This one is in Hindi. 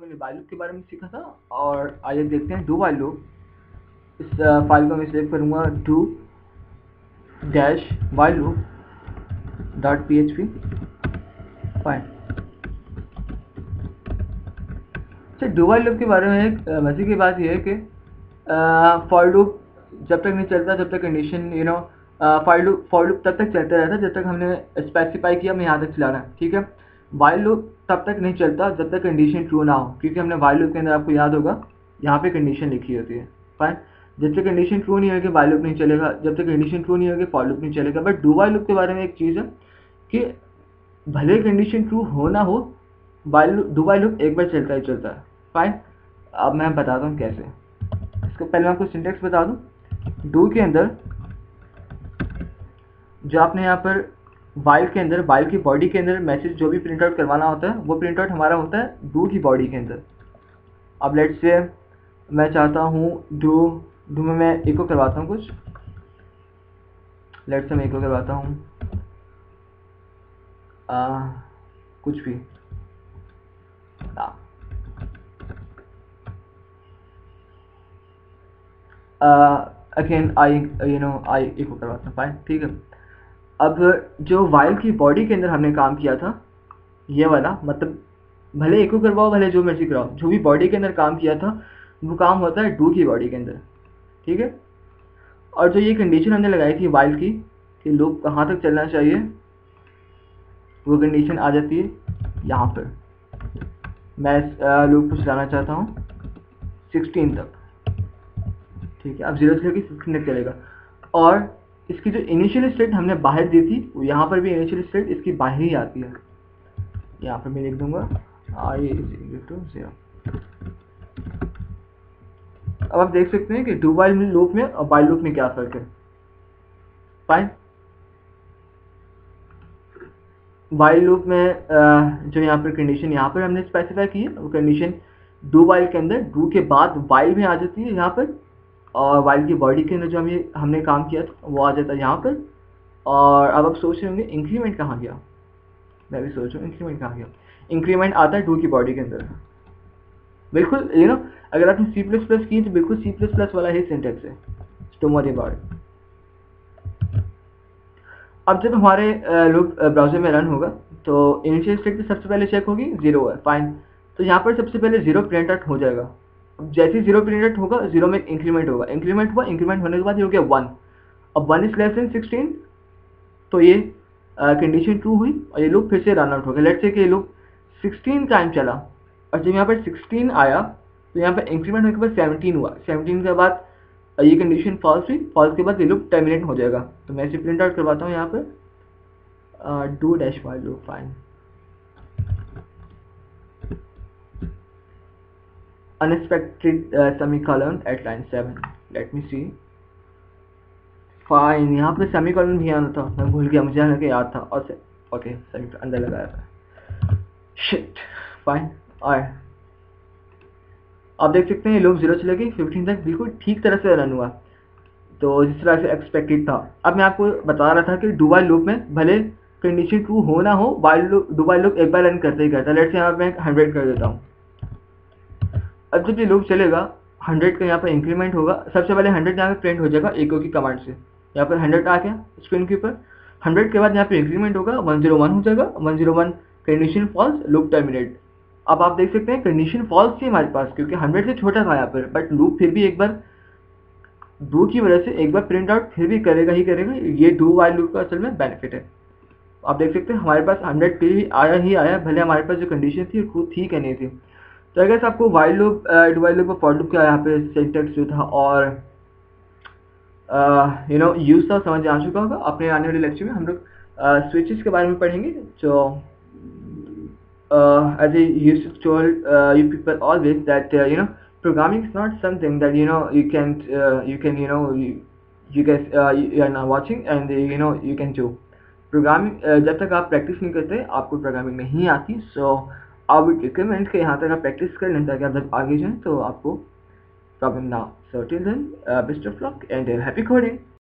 हमने while लूप के बारे में सीखा था और आइए देखते हैं डू while लूप। इस फाइल को मैं सेव करूँगा do dash while loop dot php file. Do while loop के बारे में एक मजे की बात यह है कि फॉर लूप जब तक नहीं चलता जब तक कंडीशन फॉर लूप तब तक चलता रहता जब तक हमने स्पेसिफाई किया हमें यहाँ तक चलाना है, ठीक है। वाइल लूप तब तक नहीं चलता जब तक कंडीशन ट्रू ना हो, क्योंकि हमने वाइल लूप के अंदर आपको याद होगा यहाँ पे कंडीशन लिखी होती है। फाइन, जब तक कंडीशन ट्रू नहीं होगी वाइल लूप नहीं चलेगा, जब तक कंडीशन ट्रू नहीं होगी फॉर लूप नहीं चलेगा। बट डू वाइल लूप के बारे में एक चीज़ है कि भले कंडीशन ट्रू हो ना हो डू वाइल लूप एक बार चलता ही चलता है। फाइन, अब मैं बताता हूँ कैसे। इसको पहले मैं आपको सिंटेक्स बता दूँ। डू के अंदर जो आपने यहाँ पर वाइल के अंदर वाइल की बॉडी के अंदर मैसेज जो भी प्रिंट आउट करवाना होता है वो प्रिंट आउट हमारा होता है डू की बॉडी के अंदर। अब लेट्स से मैं चाहता हूँ डू में मैं इको करवाता हूँ कुछ, लेट्स से मैं इको करवाता हूँ कुछ भी अगेन आई इको करवाता हूँ। फाइन, ठीक है। अब जो वाइल की बॉडी के अंदर हमने काम किया था ये वाला, मतलब भले इको करवाओ भले जो मर्जी कराओ, जो भी बॉडी के अंदर काम किया था वो काम होता है डू की बॉडी के अंदर, ठीक है। और जो ये कंडीशन हमने लगाई थी वाइल की कि लूप कहाँ तक चलना चाहिए, वो कंडीशन आ जाती है यहाँ पर। मैं लूप को चलाना चाहता हूँ 16 तक, ठीक है। अब 0 से लेकर 16 तक चलेगा। और इसकी जो इनिशियल स्टेट हमने बाहर दी थी वो यहाँ पर भी इनिशियल स्टेट इसकी बाहर ही आती है। यहाँ पर मैं लिख दूंगा i is equal to 0। अब आप देख सकते हैं कि डू वाइल लूप में और वाइल लूप में क्या फर्क है। फाइन, वाइल लूप में जो यहाँ पर कंडीशन यहाँ पर हमने स्पेसिफाई की है वो कंडीशन डू वाइल के अंदर डू के बाद वाइल में आ जाती है यहाँ पर, और वाइल की बॉडी के अंदर जो हमने काम किया था वो आ जाता है यहाँ पर। और अब आप सोच रहे होंगे इंक्रीमेंट कहाँ गया, मैं भी सोच रहा हूँ इंक्रीमेंट कहाँ गया। इंक्रीमेंट आता है डू की बॉडी के अंदर, बिल्कुल अगर आपने C++ की तो बिल्कुल C++ वाला ही सिंटेक्स है, डोंट वरी अबाउट इट। अब जब हमारे लूप ब्राउजर में रन होगा तो इनिशियल स्टेट पे सबसे पहले चेक होगी 0 है। फाइन, तो यहाँ पर सबसे पहले 0 प्रिंट आउट हो जाएगा। अब जैसे ही 0 प्रिंट आउट होगा 0 में इंक्रीमेंट होगा, इंक्रीमेंट हुआ, इंक्रीमेंट होने के बाद ये हो गया 1। अब 1 इज लेस देन 16 तो ये कंडीशन ट्रू हुई और ये लूप फिर से रन आउट हो गया। लेट्स से कि ये लूप 16 टाइम चला और जब यहाँ पर 16 आया तो यहाँ पर इंक्रीमेंट होने के बाद 17 हुआ। 17 के बाद ये कंडीशन फॉल्स हुई, फॉल्स के बाद ये लूप टर्मिनेट हो जाएगा। तो मैं इसे प्रिंट आउट करवाता हूँ यहाँ पर do dash while loop. Fine, unexpected semicolon at line 7। Let me see. Fine, यहाँ पे सेमीकोलन भी आना था, मैं भूल गया, मुझे लगा याद था। और ओके सेमी अंदर लगाया था, शिट। फाइन, और आप देख सकते हैं लूप 0 से लेके 15 तक बिल्कुल ठीक तरह से रन हुआ, तो जिस तरह से एक्सपेक्टेड था। अब मैं आपको बता रहा था कि डू वाइल लूप में भले कंडीशन ट्रू हो ना हो डू वाइल लूप एक बार रन करते ही करता है। लेट्स से यहाँ पे 100 कर देता हूँ। अब जब ये लूप चलेगा 100 का यहाँ पर इंक्रीमेंट होगा, सबसे पहले 100 यहाँ पे प्रिंट हो जाएगा इको की कमांड से। यहाँ पर 100 आ गया स्क्रीन के ऊपर। 100 के बाद यहाँ पे इंक्रीमेंट होगा, 101 हो जाएगा, 101 कंडीशन फॉल्स, लूप टर्मिनेट। अब आप देख सकते हैं कंडीशन फॉल्स थी हमारे पास क्योंकि 100 से छोटा था यहाँ पर, बट लूप फिर भी एक बार डू की वजह से एक बार प्रिंट आउट फिर भी करेगा ही करेगा। ये डू वाइल लूप का असल में बेनिफिट है। आप देख सकते हैं हमारे पास 100 पे भी आया ही आया, भले हमारे पास जो कंडीशन थी वो थी क्या नहीं थी। तो अगर आपको while loop do while loop और फॉर लूप का यहाँ पे सिंटेक्स जो था और यूज था समझ आ चुका होगा। अपने आने वाले लेक्चर में हम लोग स्विचेस के बारे में पढ़ेंगे। जो as I used to told you people always that programming is not something that you can you guys you are now watching and you can do programming. जब तक आप प्रैक्टिस नहीं करते आपको प्रोग्रामिंग नहीं आती। सो आई वुड रिकमेंड कि यहाँ तक आप प्रैक्टिस कर लें ताकि आप जब आगे जाएं तो आपको प्रॉब्लम ना हो। So till then best of luck and happy coding.